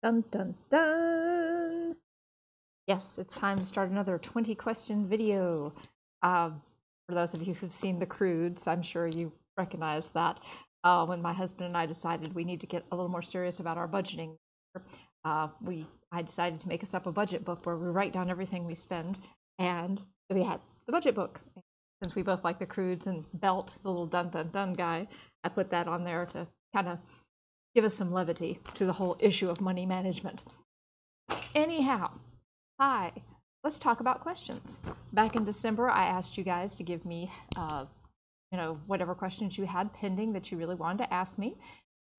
Dun dun dun! Yes, it's time to start another 20-question video. For those of you who've seen The Croods, I'm sure you recognize that. When my husband and I decided we need to get a little more serious about our budgeting, I decided to make us up a budget book where we write down everything we spend, and we had the budget book. Since we both like The Croods and Belt, the little dun dun dun guy, I put that on there to kind of give us some levity to the whole issue of money management. Anyhow, hi, let's talk about questions. Back in December, I asked you guys to give me, whatever questions you had pending that you really wanted to ask me.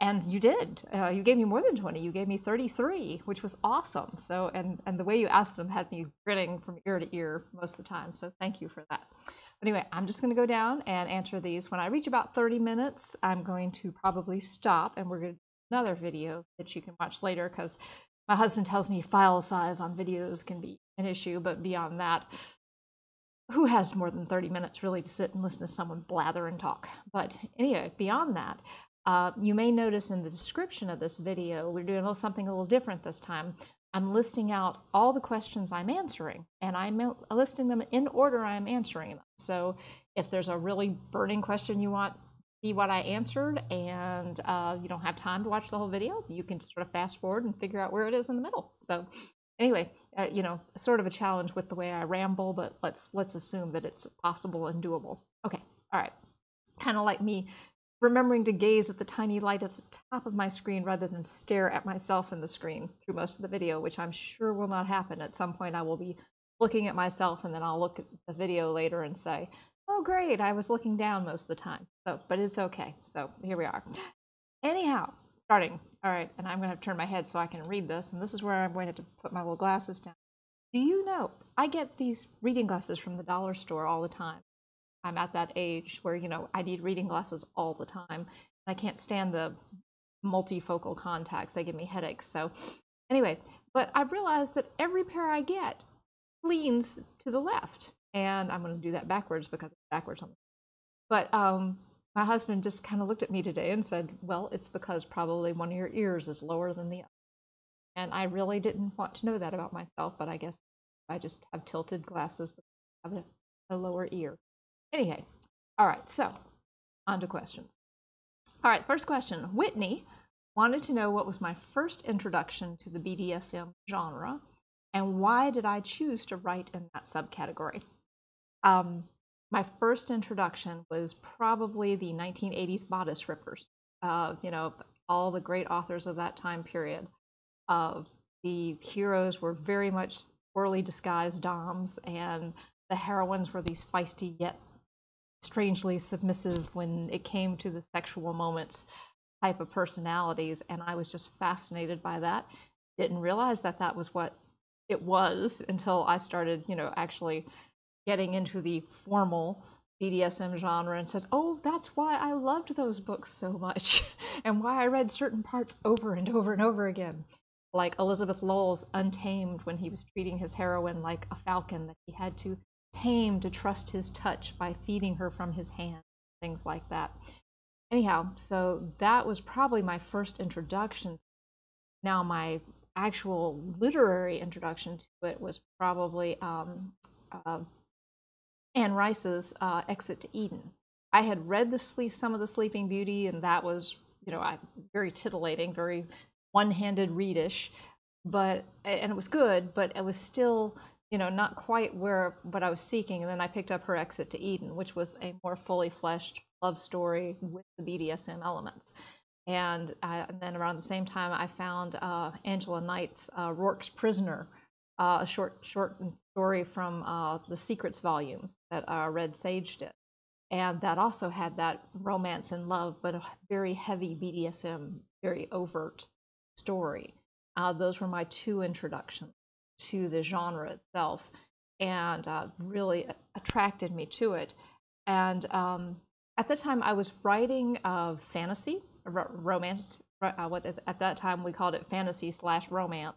And you did. You gave me more than 20. You gave me 33, which was awesome. So, and the way you asked them had me grinning from ear to ear most of the time. So thank you for that. But anyway, I'm just going to go down and answer these. When I reach about 30 minutes, I'm going to probably stop, and we're going to do another video that you can watch later, because my husband tells me file size on videos can be an issue, but beyond that, who has more than 30 minutes really to sit and listen to someone blather and talk? But anyway, beyond that, you may notice in the description of this video, we're doing something a little different this time. I'm listing out all the questions I'm answering, and I'm listing them in order I'm answering them. So if there's a really burning question you want to see what I answered, and you don't have time to watch the whole video, you can just sort of fast forward and figure out where it is in the middle. So anyway, sort of a challenge with the way I ramble, but let's assume that it's possible and doable. Okay, all right. Kind of like me remembering to gaze at the tiny light at the top of my screen rather than stare at myself in the screen through most of the video, which I'm sure will not happen. At some point I will be looking at myself, and then I'll look at the video later and say, oh great, I was looking down most of the time. So, but it's okay. So here we are. Anyhow, starting. All right, and I'm going to have to turn my head so I can read this, and this is where I'm going to put my little glasses down. Do you know, I get these reading glasses from the dollar store all the time. I'm at that age where, I need reading glasses all the time. I can't stand the multifocal contacts. They give me headaches. So anyway, but I've realized that every pair I get leans to the left. And I'm going to do that backwards because it's backwards on the. But my husband just kind of looked at me today and said, well, it's because probably one of your ears is lower than the other. And I really didn't want to know that about myself, but I guess I just have tilted glasses because I have a lower ear. Anyway, all right, so on to questions. All right, first question. Whitney wanted to know what was my first introduction to the BDSM genre, and why did I choose to write in that subcategory? My first introduction was probably the 1980s bodice rippers. All the great authors of that time period. The heroes were very much poorly disguised doms, and the heroines were these feisty yet strangely submissive when it came to the sexual moments type of personalities, and I was just fascinated by that. Didn't realize that that was what it was until I started, actually getting into the formal BDSM genre and said, oh, that's why I loved those books so much and why I read certain parts over and over and over again. Like Elizabeth Lowell's Untamed, when he was treating his heroine like a falcon that he had to tame to trust his touch by feeding her from his hand, things like that. Anyhow, so that was probably my first introduction. Now my actual literary introduction to it was probably Anne Rice's Exit to Eden. I had read some of the Sleeping Beauty, and that was, very titillating, very one-handed readish, and it was good, but it was still, not quite what I was seeking. And then I picked up her Exit to Eden, which was a more fully fleshed love story with the BDSM elements. And then around the same time, I found Angela Knight's Rourke's Prisoner, a short story from the Secrets volumes that Red Sage did. And that also had that romance and love, but a very heavy BDSM, very overt story. Those were my two introductions to the genre itself, and really attracted me to it. And at the time I was writing fantasy, romance, what at that time we called it fantasy/romance.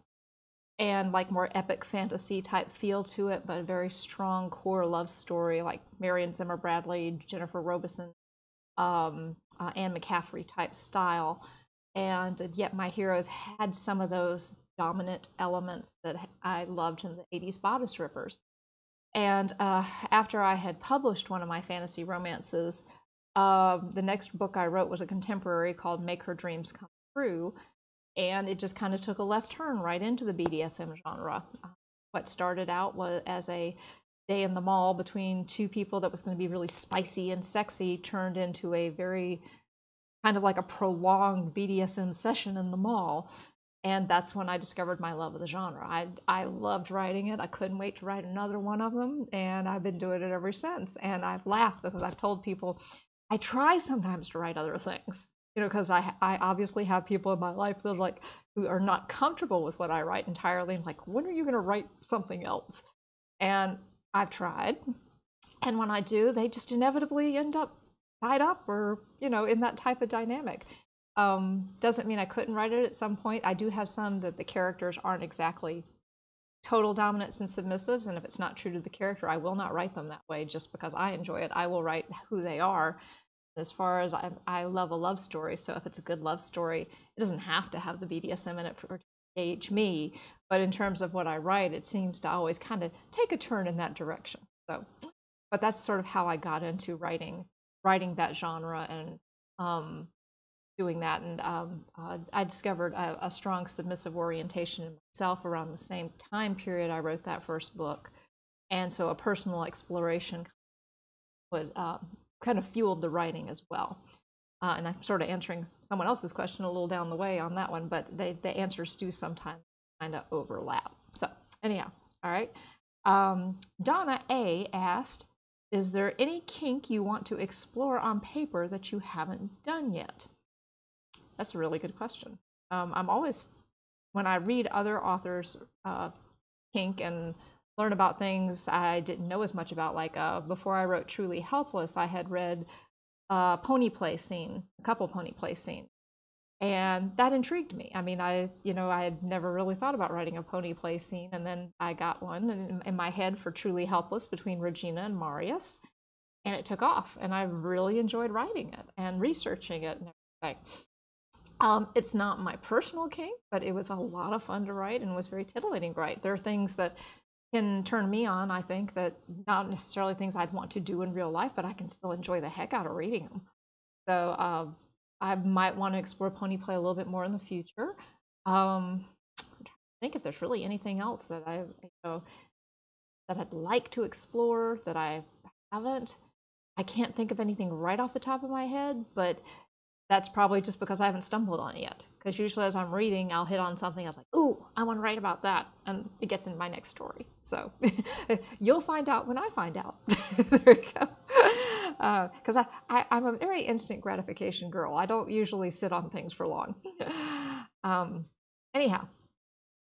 and like more epic fantasy type feel to it, but a very strong core love story, like Marion Zimmer Bradley, Jennifer Robison, Anne McCaffrey type style. And yet my heroes had some of those dominant elements that I loved in the 80s bodice rippers. And after I had published one of my fantasy romances, the next book I wrote was a contemporary called Make Her Dreams Come True, and it just kind of took a left turn right into the BDSM genre. What started out was as a day in the mall between two people that was going to be really spicy and sexy turned into a very kind of like a prolonged BDSM session in the mall. And that's when I discovered my love of the genre. I loved writing it. I couldn't wait to write another one of them, and I've been doing it ever since. And I've laughed because I've told people I try sometimes to write other things, you know, because I obviously have people in my life that like who are not comfortable with what I write entirely. I'm like, when are you going to write something else? And I've tried, and when I do, they just inevitably end up tied up or, you know, in that type of dynamic. Doesn't mean I couldn't write it at some point. I do have some that the characters aren't exactly total dominants and submissives, and if it's not true to the character, I will not write them that way just because I enjoy it. I will write who they are. As far as I love a love story, so if it's a good love story, it doesn't have to have the BDSM in it to engage me, but in terms of what I write, it seems to always kind of take a turn in that direction. So, but that's sort of how I got into writing that genre and doing that. And I discovered a strong submissive orientation in myself around the same time period I wrote that first book. And so a personal exploration was kind of fueled the writing as well. And I'm sort of answering someone else's question a little down the way on that one, but the answers do sometimes kind of overlap. So anyhow, all right. Donna A asked, is there any kink you want to explore on paper that you haven't done yet? That's a really good question. I'm always, when I read other authors' kink and learn about things I didn't know as much about, like before I wrote Truly Helpless, I had read a pony play scene, a couple pony play scenes, and that intrigued me. I mean, I had never really thought about writing a pony play scene, and then I got one in my head for Truly Helpless between Regina and Marius, and it took off, and I really enjoyed writing it and researching it and everything. It's not my personal kink, but it was a lot of fun to write and was very titillating to write. There are things that can turn me on, I think, that not necessarily things I'd want to do in real life, but I can still enjoy the heck out of reading them. So I might want to explore pony play a little bit more in the future. I'm trying to think if there's really anything else that that I'd like to explore that I haven't. I can't think of anything right off the top of my head, but that's probably just because I haven't stumbled on it yet. Because usually as I'm reading, I'll hit on something, I was like, ooh, I want to write about that. And it gets in my next story. So you'll find out when I find out. There you go. Because I'm a very instant gratification girl. I don't usually sit on things for long. Anyhow,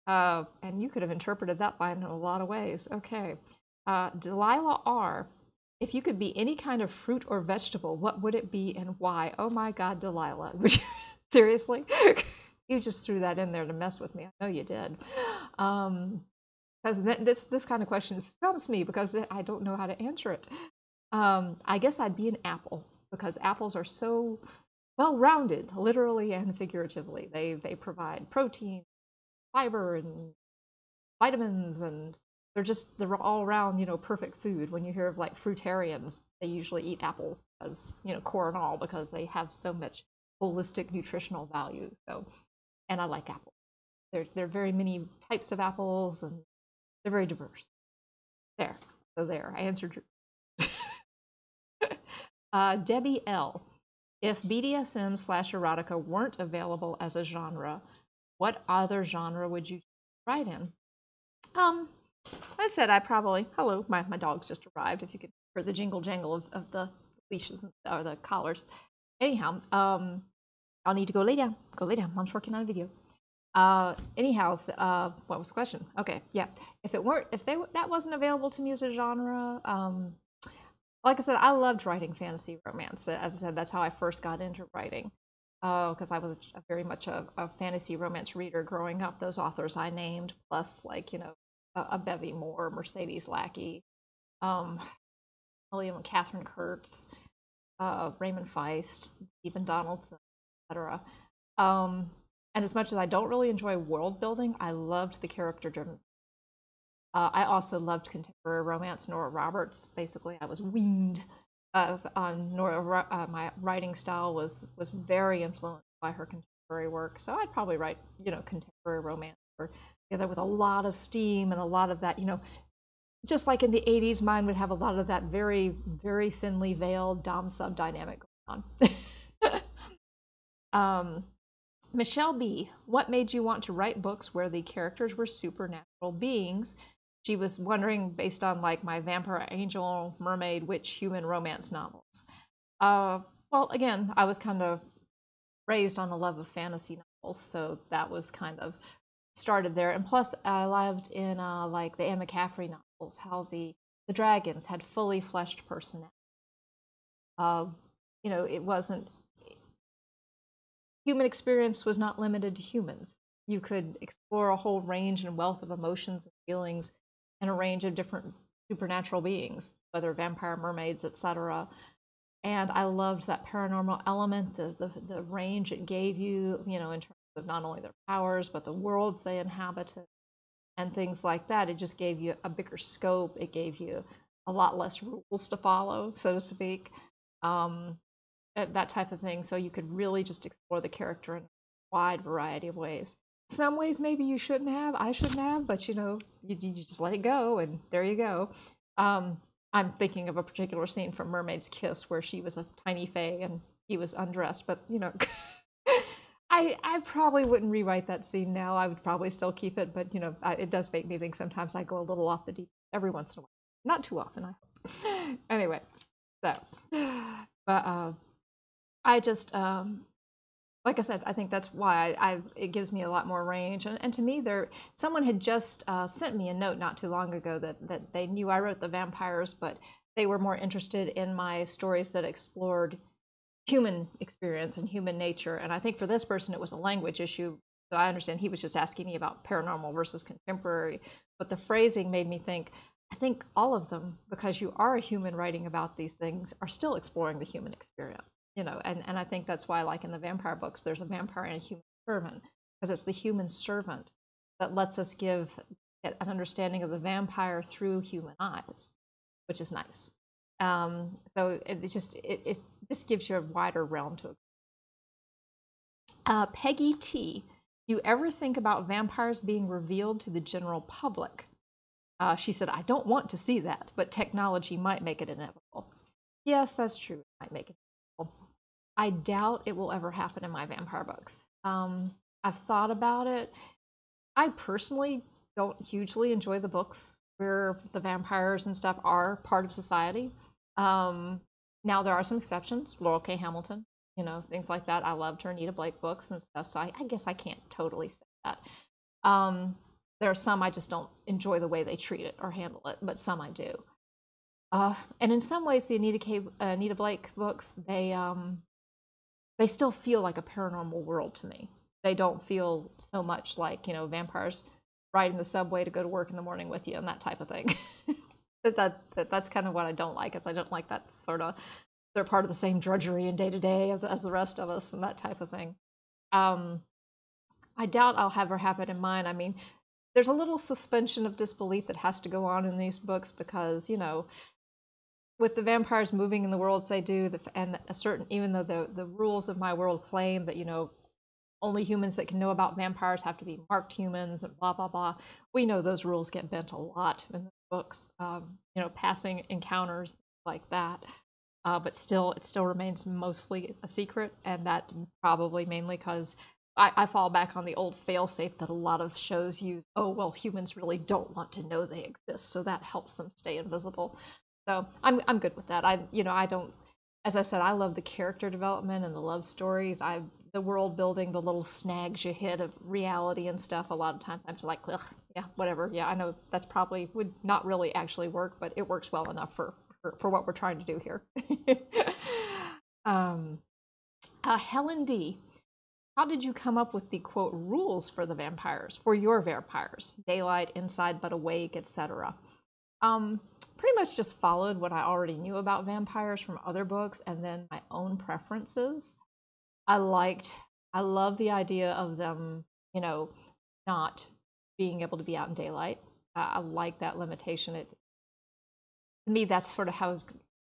and you could have interpreted that line in a lot of ways. Okay. Delilah R. If you could be any kind of fruit or vegetable, what would it be and why? Oh my God, Delilah. Seriously? You just threw that in there to mess with me. I know you did. Because this kind of question stumps me because I don't know how to answer it. I guess I'd be an apple because apples are so well-rounded, literally and figuratively. They provide protein, fiber, and vitamins, and they're all around, perfect food. When you hear of like fruitarians, they usually eat apples as, core and all, because they have so much holistic nutritional value. So, and I like apples. There are very many types of apples, and they're very diverse. There. So there, I answered your Debbie L. If BDSM/erotica weren't available as a genre, what other genre would you write in? I said I probably, hello, my dog's just arrived, if you could hear the jingle jangle of the leashes or the collars. Anyhow, I'll need to go lay down. Go lay down. Mom's working on a video. Anyhow, what was the question? Okay, yeah. If that wasn't available to me as a genre, like I said, I loved writing fantasy romance. As I said, that's how I first got into writing. because I was very much a fantasy romance reader growing up. Those authors I named, plus like, you know, a bevy more, Mercedes Lackey, William and Catherine Kurtz, Raymond Feist, Stephen Donaldson, etc. And as much as I don't really enjoy world building, I loved the character driven. I also loved contemporary romance. Nora Roberts. Basically, I was weaned on Nora. My writing style was very influenced by her contemporary work. So I'd probably write, you know, contemporary romance or together with a lot of steam and a lot of that, you know, just like in the 80s, mine would have a lot of that very, very thinly veiled dom-sub dynamic going on. Michelle B., what made you want to write books where the characters were supernatural beings? She was wondering based on like my vampire, angel, mermaid, witch, human romance novels. Well, again, I was kind of raised on a love of fantasy novels, so that was kind of started there. And plus, I loved in like the Anne McCaffrey novels how the dragons had fully fleshed personality. You know, it wasn't, human experience was not limited to humans. You could explore a whole range and wealth of emotions and feelings and a range of different supernatural beings, whether vampire, mermaids, etc. And I loved that paranormal element, the range it gave you, you know, in terms of not only their powers, but the worlds they inhabited and things like that. It just gave you a bigger scope. It gave you a lot less rules to follow, so to speak. That type of thing. So you could really just explore the character in a wide variety of ways. Some ways maybe you shouldn't have, I shouldn't have, but you know, you just let it go and there you go. I'm thinking of a particular scene from Mermaid's Kiss where she was a tiny fae and he was undressed, but you know, I probably wouldn't rewrite that scene now. I would probably still keep it, but you know, it does make me think sometimes I go a little off the deep every once in a while. Not too often, I hope. Anyway, so, but I just, like I said, I think that's why it gives me a lot more range. And to me, someone had just sent me a note not too long ago that they knew I wrote the vampires, but they were more interested in my stories that explored human experience and human nature. And I think for this person, it was a language issue. So I understand he was just asking me about paranormal versus contemporary. But the phrasing made me think, I think all of them, because you are a human writing about these things, are still exploring the human experience. You know, and I think that's why, like in the vampire books, there's a vampire and a human servant, because it's the human servant that lets us get an understanding of the vampire through human eyes, which is nice. So it just gives you a wider realm to it. Peggy T, do you ever think about vampires being revealed to the general public? She said, I don't want to see that, but technology might make it inevitable. Yes, that's true. It might make it inevitable. I doubt it will ever happen in my vampire books. I've thought about it. I personally don't hugely enjoy the books where the vampires and stuff are part of society. Now there are some exceptions. Laurel K. Hamilton, you know, things like that. I loved her Anita Blake books and stuff, so I guess I can't totally say that. There are some I just don't enjoy the way they treat it or handle it, but some I do. And in some ways, the Anita Blake books, they still feel like a paranormal world to me. They don't feel so much like, you know, vampires riding the subway to go to work in the morning with you and that type of thing. That's kind of what I don't like, is I don't like that sort of, they're part of the same drudgery and day to day as the rest of us and that type of thing. I doubt I'll ever have it in mine. I mean, there's a little suspension of disbelief that has to go on in these books because, you know, with the vampires moving in the worlds they do, and a certain, even though the rules of my world claim that, you know, only humans that can know about vampires have to be marked humans and blah, blah, blah. We know those rules get bent a lot in the books, you know, passing encounters like that. But still, it still remains mostly a secret, and that probably mainly because I fall back on the old failsafe that a lot of shows use. Oh, well, humans really don't want to know they exist, so that helps them stay invisible. So I'm good with that. I don't, as I said, I love the character development and the love stories. The world building, the little snags you hit of reality and stuff. A lot of times I'm just like, ugh, yeah, whatever. Yeah, I know that's probably would not really actually work, but it works well enough for what we're trying to do here. Helen D. how did you come up with the quote rules for the vampires, for your vampires? Daylight, inside but awake, etc. Pretty much just followed what I already knew about vampires from other books and then my own preferences. I love the idea of them, you know, not being able to be out in daylight. I like that limitation. To me, that's sort of how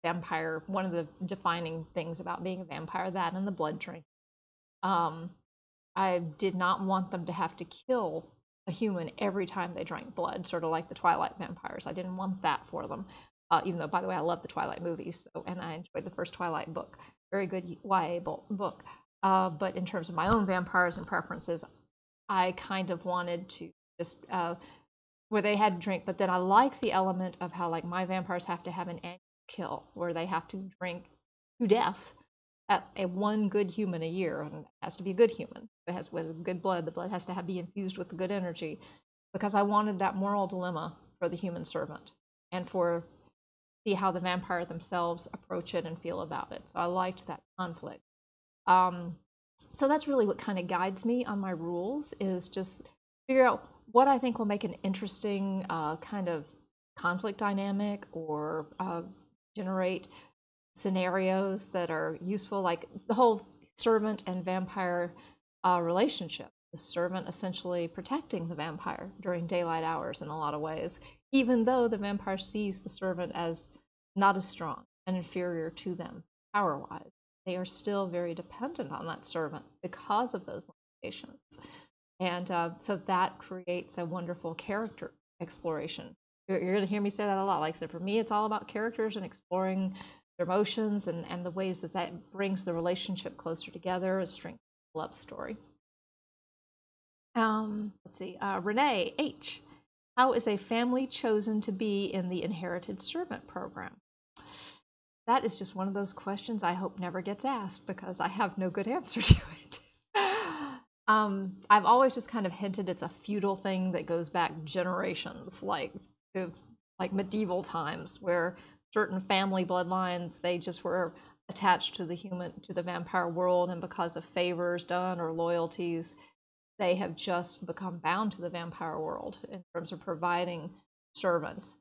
vampire, one of the defining things about being a vampire, that and the blood drink. I did not want them to have to kill a human every time they drank blood, sort of like the Twilight vampires. I didn't want that for them. Even though, by the way, I love the Twilight movies, and I enjoyed the first Twilight book. Very good YA book. But in terms of my own vampires and preferences, I kind of wanted to just where they had to drink, but then I like the element of how like my vampires have to have an annual kill where they have to drink to death at one good human a year, and it has to be a good human. It has with good blood. The blood has to be infused with the good energy, because I wanted that moral dilemma for the human servant, and for see how the vampire themselves approach it and feel about it. So I liked that conflict. So that's really what kind of guides me on my rules, is just figure out what I think will make an interesting kind of conflict dynamic, or generate scenarios that are useful, like the whole servant and vampire relationship. The servant essentially protecting the vampire during daylight hours in a lot of ways, even though the vampire sees the servant as not as strong and inferior to them power-wise. They are still very dependent on that servant because of those limitations. And so that creates a wonderful character exploration. You're going to hear me say that a lot. Like I said, for me, it's all about characters and exploring their emotions and the ways that that brings the relationship closer together, a strength of the love story. Let's see. Renee H. How is a family chosen to be in the Inherited Servant program? That is just one of those questions I hope never gets asked, because I have no good answer to it. I've always just kind of hinted it's a feudal thing that goes back generations, like medieval times, where certain family bloodlines, they just were attached to the vampire world, and because of favors done or loyalties, they have just become bound to the vampire world in terms of providing servants.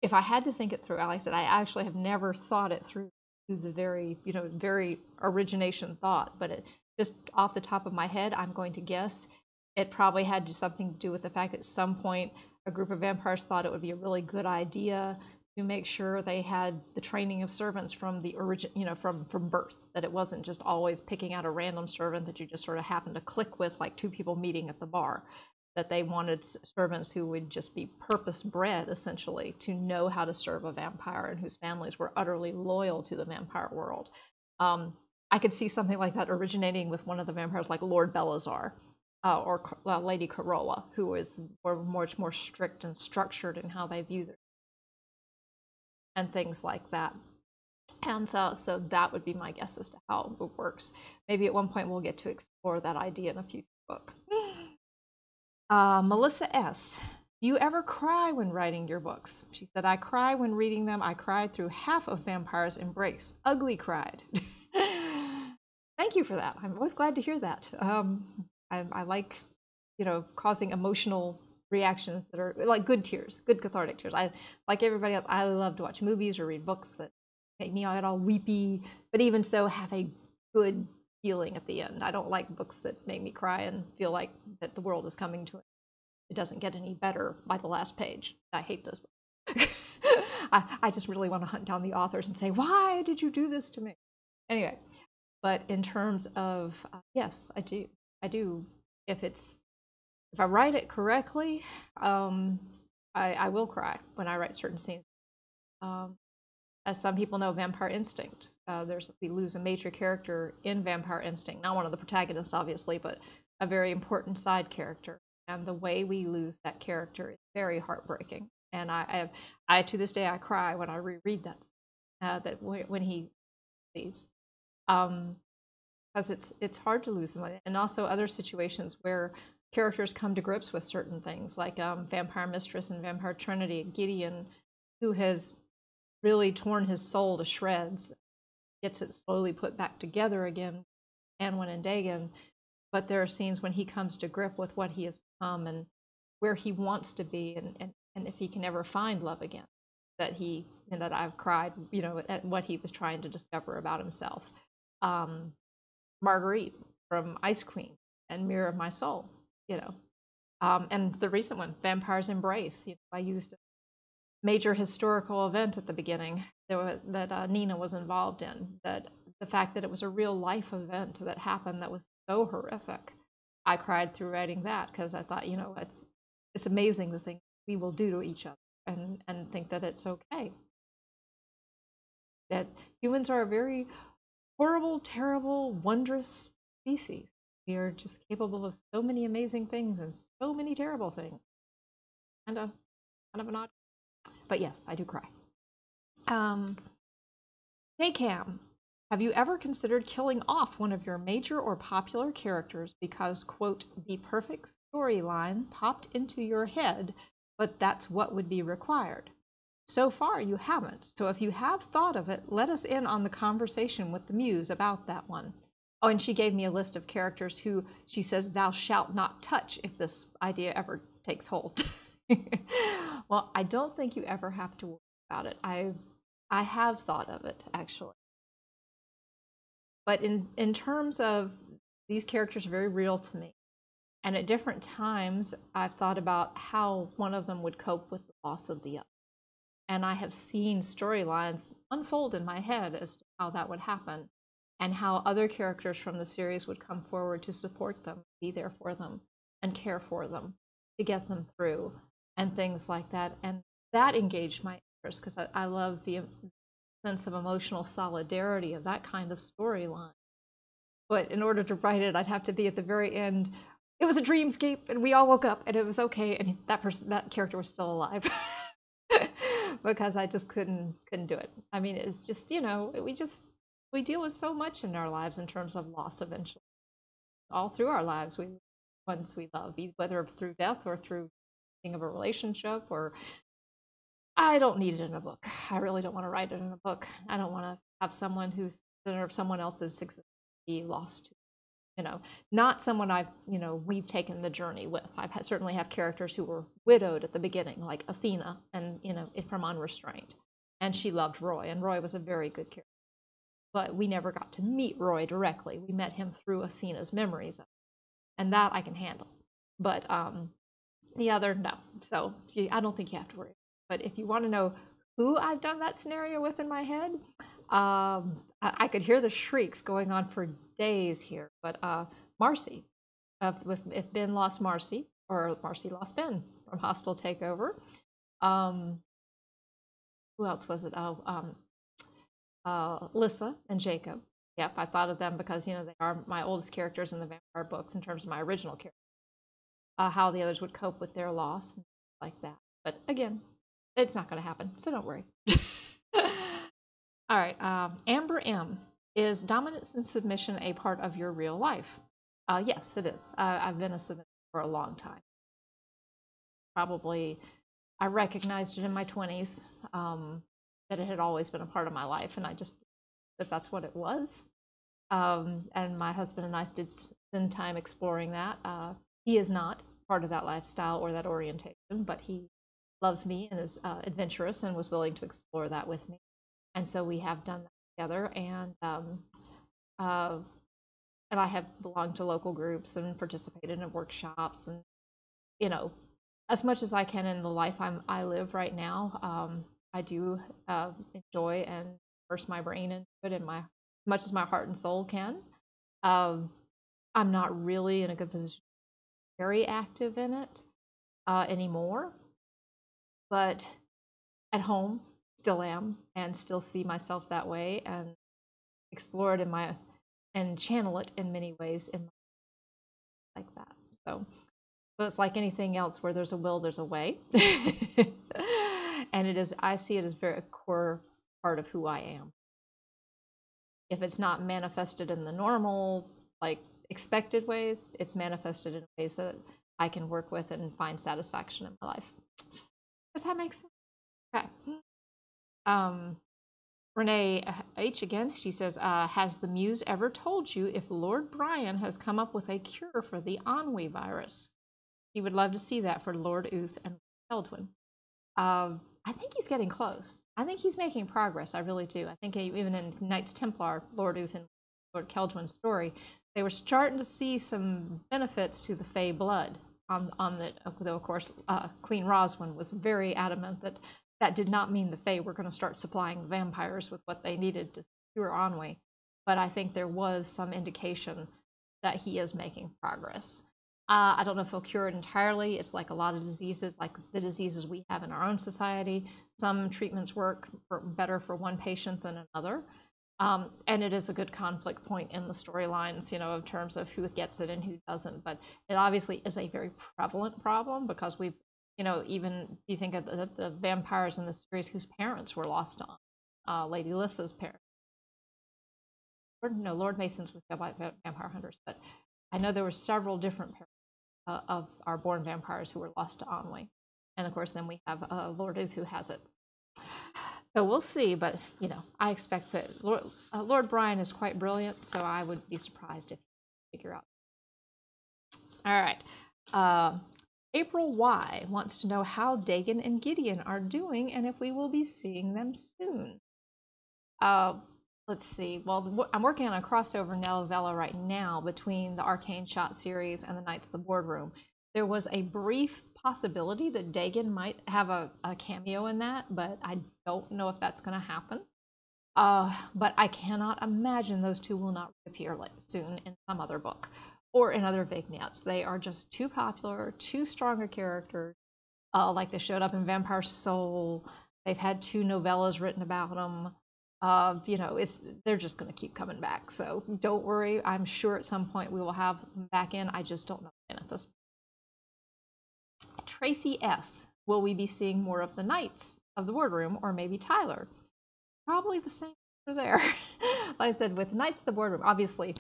If I had to think it through, like I said, I actually have never thought it through to the very origination thought, but just off the top of my head, I'm going to guess it probably had something to do with the fact that at some point a group of vampires thought it would be a really good idea to make sure they had the training of servants from the origin, from birth, that it wasn't just always picking out a random servant that you just sort of happen to click with, like two people meeting at the bar. That they wanted servants who would just be purpose-bred, essentially, to know how to serve a vampire, and whose families were utterly loyal to the vampire world. I could see something like that originating with one of the vampires, like Lord Belazar, or Lady Corolla, who were much more strict and structured in how they view their and things like that. And so that would be my guess as to how it works. Maybe at one point we'll get to explore that idea in a future book. Melissa S. Do you ever cry when writing your books? She said, I cry when reading them. I cried through half of Vampire's Embrace. Ugly cried. Thank you for that. I'm always glad to hear that. I like, causing emotional reactions that are like good tears, good cathartic tears. I, like everybody else, I love to watch movies or read books that make me all weepy, but even so have a good feeling at the end. I don't like books that make me cry and feel like that the world is coming to it. It doesn't get any better by the last page. I hate those books. I just really want to hunt down the authors and say, why did you do this to me? Anyway, but in terms of, yes, I do. If I write it correctly, I will cry when I write certain scenes. As some people know, Vampire Instinct, we lose a major character in Vampire Instinct. Not one of the protagonists, obviously, but a very important side character. And the way we lose that character is very heartbreaking. And I to this day, I cry when I reread that when he leaves. Because it's hard to lose them. And also other situations where characters come to grips with certain things, like Vampire Mistress and Vampire Trinity, Gideon, who has really torn his soul to shreds, gets it slowly put back together again Ennui and Daegen, but there are scenes when he comes to grip with what he has become and where he wants to be, and if he can ever find love again, that I've cried, at what he was trying to discover about himself. Marguerite from Ice Queen and Mirror of My Soul, and the recent one, Vampire's Embrace. I used a major historical event at the beginning that Nina was involved in. That the fact that it was a real life event that happened that was so horrific, I cried through writing that because I thought, it's amazing the thing we will do to each other, and think that it's okay. That humans are a very horrible, terrible, wondrous species. We are just capable of so many amazing things and so many terrible things. Kind of an odd. But yes, I do cry. Cam, have you ever considered killing off one of your major or popular characters because, quote, the perfect storyline popped into your head, but that's what would be required? So far, you haven't. So if you have thought of it, let us in on the conversation with the Muse about that one. Oh, and she gave me a list of characters who she says thou shalt not touch if this idea ever takes hold. Well, I don't think you ever have to worry about it. I have thought of it, actually. But in terms of these characters are very real to me. And at different times, I've thought about how one of them would cope with the loss of the other. And I have seen storylines unfold in my head as to how that would happen and how other characters from the series would come forward to support them, be there for them, and care for them, to get them through, and things like that. And that engaged my interest because I love the sense of emotional solidarity of that kind of storyline. But in order to write it, I'd have to be at the very end. It was a dreamscape, and we all woke up, and it was okay, and that character was still alive. Because I just couldn't do it. I mean, it's just, we deal with so much in our lives in terms of loss eventually. All through our lives, ones we love, whether through death or through being of a relationship, or I don't need it in a book. I really don't want to write it in a book. I don't want to have someone who's center of someone else's success be lost to. Not someone we've taken the journey with. Certainly have characters who were widowed at the beginning, like Athena, and from Unrestrained, and she loved Roy, and Roy was a very good character. But we never got to meet Roy directly. We met him through Athena's memories, and that I can handle. But the other, no. So I don't think you have to worry. But if you want to know who I've done that scenario with in my head, I could hear the shrieks going on for days here, but Marcy, if Ben lost Marcy, or Marcy lost Ben from Hostile Takeover. Who else was it? Lyssa and Jacob. Yep, I thought of them because they are my oldest characters in the vampire books in terms of my original character. How the others would cope with their loss, and like that. But again, it's not going to happen, so don't worry. All right, Amber M. Is dominance and submission a part of your real life? Yes, it is. I've been a submissive for a long time. Probably, I recognized it in my 20s that it had always been a part of my life, and I just that's what it was. And my husband and I did spend time exploring that. He is not part of that lifestyle or that orientation, but he loves me and is adventurous and was willing to explore that with me. And so we have done that together, and I have belonged to local groups and participated in workshops, and as much as I can in the life I live right now, I do enjoy and immerse my brain into it, and as much as my heart and soul can. I'm not really in a good position, very active in it anymore, but at home still am, and still see myself that way, and explore it and channel it in many ways like that. So it's like anything else, where there's a will, there's a way. And I see it as a core part of who I am. If it's not manifested in the normal, expected ways, it's manifested in ways that I can work with and find satisfaction in my life. Does that make sense? Okay. Renee H again, she says, has the Muse ever told you if Lord Brian has come up with a cure for the Ennui virus? He would love to see that for Lord Uthe and Keldwyn. I think he's getting close. I think he's making progress. I really do. I think even in Knights Templar, Lord Uthe and Lord Keldwyn's story, they were starting to see some benefits to the Fey blood. Though of course Queen Roswin was very adamant that that did not mean the Fae were going to start supplying vampires with what they needed to cure Ennui. But I think there was some indication that he is making progress. I don't know if he'll cure it entirely. It's like a lot of diseases, like the diseases we have in our own society. Some treatments work better for one patient than another. And it is a good conflict point in the storylines, you know, in terms of who gets it and who doesn't. But it obviously is a very prevalent problem because we've, you know, even you think of the vampires in the series whose parents were lost on, Lady Lyssa's parents. No, Lord Mason's with vampire hunters, but I know there were several different parents of our born vampires who were lost to Ennui. And of course, then we have Lord Uthe who has it. So we'll see, but you know, I expect that Lord Brian is quite brilliant, so I would be surprised if he figure out. All right. April Y wants to know how Daegen and Gideon are doing and if we will be seeing them soon. Let's see. Well, I'm working on a crossover novella right now between the Arcane Shot series and the Knights of the Boardroom. There was a brief possibility that Daegen might have a cameo in that, but I don't know if that's going to happen. But I cannot imagine those two will not reappear soon in some other book or in other vignettes. They are just too popular, too strong a character. Like they showed up in Vampire Soul. They've had 2 novellas written about them. You know, they're just going to keep coming back. So don't worry. I'm sure at some point we will have them back in. I just don't know when at this point. Tracy S. Will we be seeing more of the Knights of the Boardroom or maybe Tyler? Probably the same there. Like I said, with Knights of the Boardroom, obviously,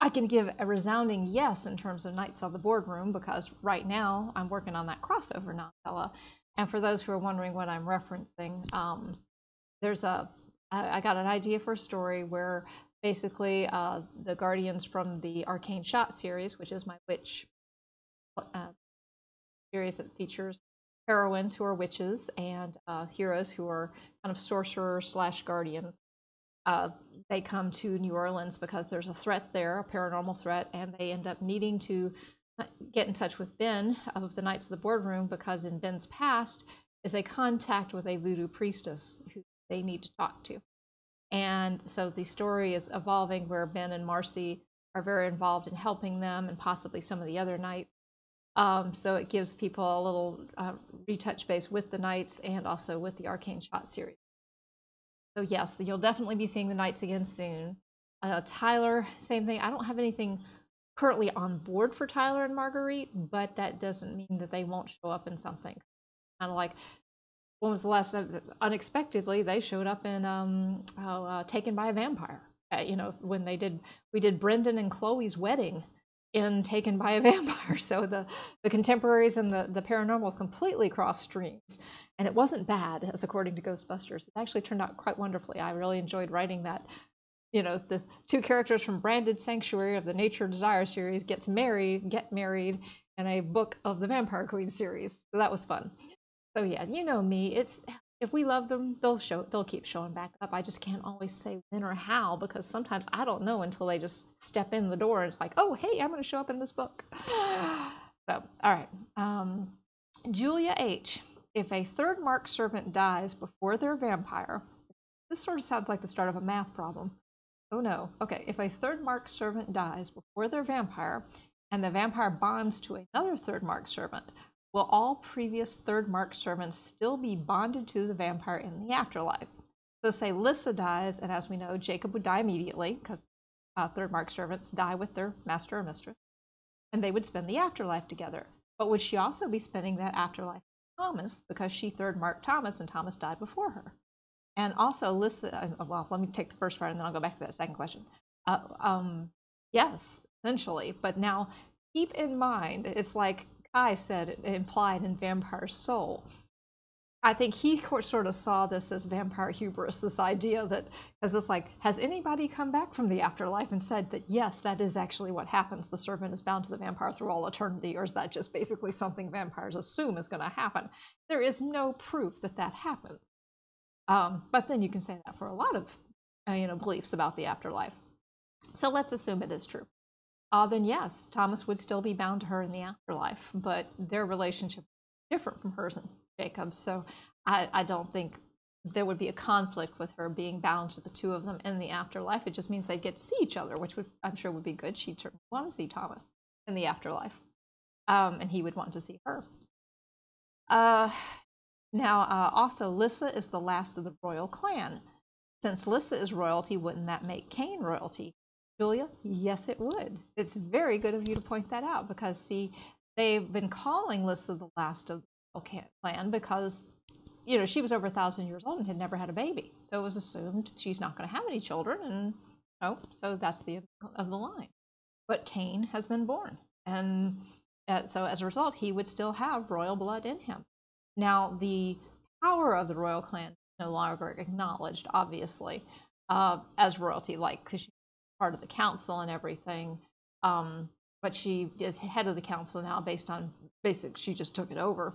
I can give a resounding yes in terms of Knights of the Boardroom because right now I'm working on that crossover novella. And for those who are wondering what I'm referencing, I got an idea for a story where basically the Guardians from the Arcane Shot series, which is my witch series that features heroines who are witches and heroes who are kind of sorcerers / guardians. They come to New Orleans because there's a threat there, a paranormal threat, and they end up needing to get in touch with Ben of the Knights of the Boardroom because in Ben's past is a contact with a voodoo priestess who they need to talk to. And so the story is evolving where Ben and Marcy are very involved in helping them and possibly some of the other knights. So it gives people a little retouch base with the Knights and also with the Arcane Shot series. So yes, you'll definitely be seeing the Knights again soon. Tyler, same thing. I don't have anything currently on board for Tyler and Marguerite, but that doesn't mean that they won't show up in something. Kind of like, when was the last time? Unexpectedly, they showed up in Taken by a Vampire. You know, when we did Brendan and Chloe's wedding in Taken by a Vampire. So the contemporaries and the paranormals completely crossed streams. And it wasn't bad, as according to Ghostbusters. It actually turned out quite wonderfully. I really enjoyed writing that. You know, the 2 characters from Branded Sanctuary of the Nature Desire series get married in a book of the Vampire Queen series. So that was fun. So yeah, you know me. If we love them, they'll keep showing back up. I just can't always say when or how because sometimes I don't know until they just step in the door and it's like, oh hey, I'm going to show up in this book. So all right, Julia H. If a third mark servant dies before their vampire, this sort of sounds like the start of a math problem. Oh no. Okay, if a third mark servant dies before their vampire and the vampire bonds to another third mark servant, will all previous third mark servants still be bonded to the vampire in the afterlife? So say Lyssa dies, and as we know, Jacob would die immediately because third mark servants die with their master or mistress, and they would spend the afterlife together. But would she also be spending that afterlife with Thomas because she third marked Thomas and Thomas died before her? And also Lyssa, well, let me take the first part and then I'll go back to that second question. Yes, essentially. But now keep in mind, it's like Kai said, implied in Vampire Soul. I think he sort of saw this as vampire hubris, this idea that, as this like, has anybody come back from the afterlife and said that, yes, that is actually what happens, the servant is bound to the vampire through all eternity, or is that just basically something vampires assume is going to happen? There is no proof that that happens. But then you can say that for a lot of beliefs about the afterlife. So let's assume it is true. Then yes, Thomas would still be bound to her in the afterlife, but their relationship is different from hers and Jacob's. So I don't think there would be a conflict with her being bound to the two of them in the afterlife. It just means they'd get to see each other, which I'm sure would be good. She'd certainly want to see Thomas in the afterlife, and he would want to see her. Now, also, Lyssa is the last of the royal clan. Since Lyssa is royalty, wouldn't that make Kane royalty? Julia, yes, it would. It's very good of you to point that out, because, see, they've been calling Lyssa the last of the clan because, she was over 1,000 years old and had never had a baby. So it was assumed she's not going to have any children, and so that's the end of the line. But Kane has been born, and so as a result, he would still have royal blood in him. Now, the power of the royal clan is no longer acknowledged, obviously, as royalty, like, because she's part of the council and everything. But she is head of the council now based on she just took it over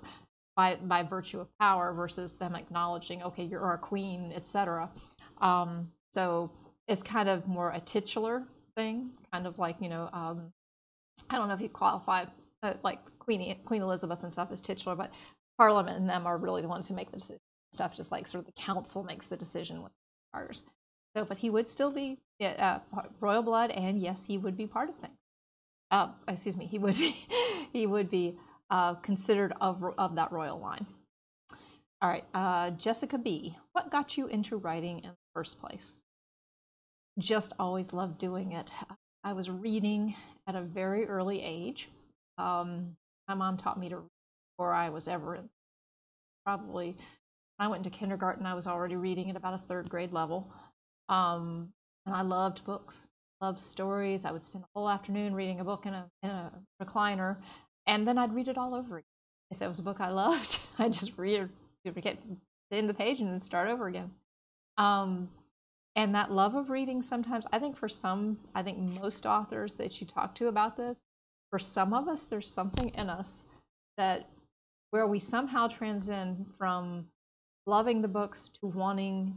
by virtue of power versus them acknowledging, okay, you're our queen, etc. So it's kind of more a titular thing, kind of like, I don't know if you qualify like Queen Elizabeth and stuff as titular, but Parliament and them are really the ones who make the decision stuff, just like sort of the council makes the decision with ours. So, but he would still be royal blood, and yes, he would be part of things. Excuse me, he would be considered of that royal line. All right, Jessica B, what got you into writing in the first place? Just always loved doing it. I was reading at a very early age. My mom taught me to read before I was ever in. Probably, I went into kindergarten, I was already reading at about a 3rd grade level. And I loved books, loved stories. I would spend a whole afternoon reading a book in a recliner, and then I'd read it all over again. If there was a book I loved, I'd just read it, get to the end of the page, and then start over again. And that love of reading, sometimes, I think most authors that you talk to about this, for some of us, there's something in us that where we somehow transcend from loving the books to wanting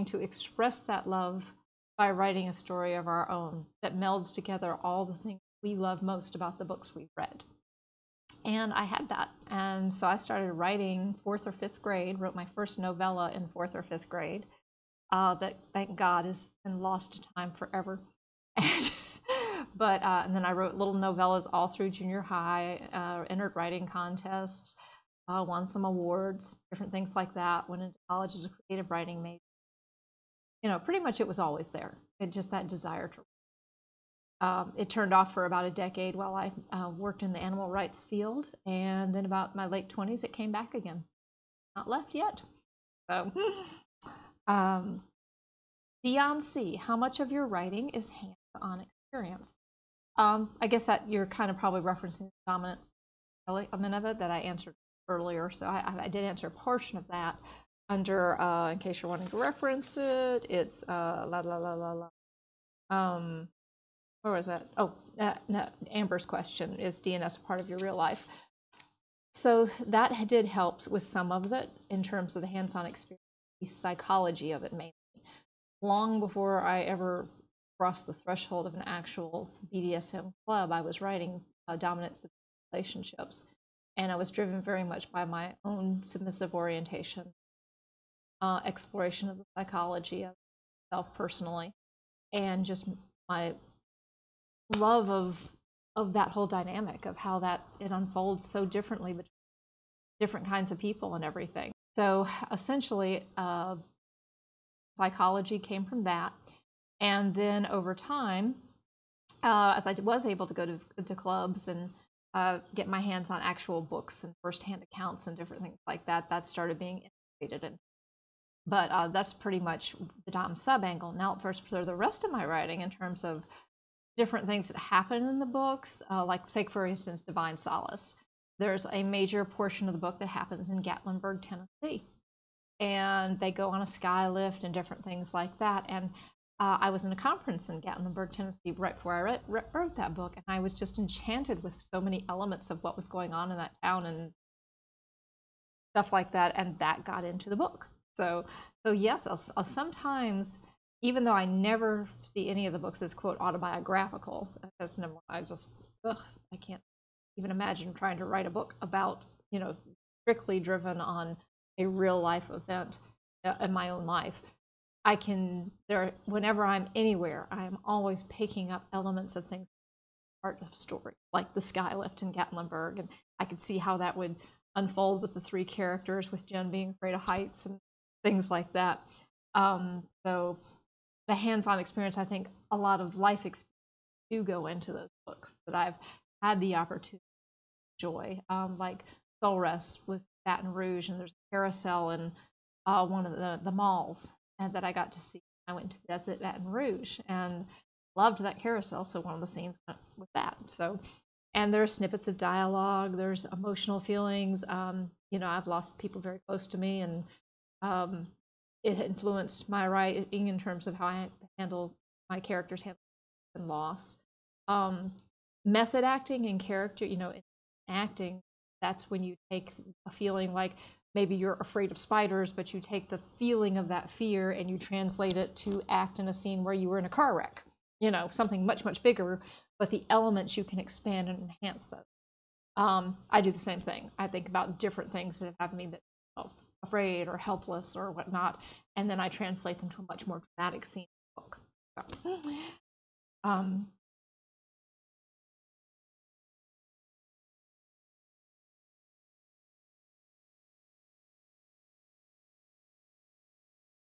to express that love by writing a story of our own that melds together all the things we love most about the books we've read. And I had that, and so I started writing 4th or 5th grade, wrote my first novella in 4th or 5th grade, that, thank God, has been lost to time forever. And then I wrote little novellas all through junior high, entered writing contests, won some awards, different things like that. Went into college as a creative writing major. Pretty much it was always there. Just that desire to write. It turned off for about a decade while I worked in the animal rights field, and then about my late 20s, it came back again. Not left yet. So, Dion C, how much of your writing is hands-on experience? I guess that you're kind of probably referencing the dominance element of it that I answered earlier. So I did answer a portion of that under, in case you're wanting to reference it, it's where was that? Oh, no, Amber's question, is DNS a part of your real life? So that did help with some of it in terms of the hands-on experience, the psychology of it mainly. Long before I ever crossed the threshold of an actual BDSM club, I was writing dominant relationships, and I was driven very much by my own submissive orientation, exploration of the psychology of myself personally, and just my love of that whole dynamic of how that it unfolds so differently between different kinds of people and everything. So essentially, psychology came from that. And then over time, as I was able to go to clubs and get my hands on actual books and firsthand accounts and different things like that, that started being integrated in. But that's pretty much the dom sub angle. Now, for the rest of my writing, in terms of different things that happen in the books, like, say, for instance, Divine Solace. there's a major portion of the book that happens in Gatlinburg, Tennessee. And they go on a sky lift and different things like that. And I was in a conference in Gatlinburg, Tennessee, right before I wrote that book, and I was just enchanted with so many elements of what was going on in that town and stuff like that, and that got into the book. So yes, I'll sometimes, even though I never see any of the books as quote autobiographical, because I just I can't even imagine trying to write a book about, you know, strictly driven on a real life event in my own life. I can, whenever I'm anywhere, I'm always picking up elements of things, part of story, like the sky lift in Gatlinburg, and I could see how that would unfold with the 3 characters, with Jen being afraid of heights and things like that. So the hands-on experience, I think a lot of life experience do go into those books that I've had the opportunity to enjoy. Like Soul Rest was Baton Rouge, and there's a carousel in one of the malls, and that I got to see. I went to visit Baton Rouge and loved that carousel, so one of the scenes went with that. So, and there are snippets of dialogue, there's emotional feelings. You know, I've lost people very close to me, and it influenced my writing in terms of how I handle my characters handle and loss. Method acting and character, you know, in acting, that's when you take a feeling like maybe you're afraid of spiders, but you take the feeling of that fear and you translate it to act in a scene where you were in a car wreck, you know, something much, much bigger, but the elements you can expand and enhance those. I do the same thing. I think about different things that have me that, oh, afraid or helpless or whatnot, and then I translate them to a much more dramatic scene in the book. So,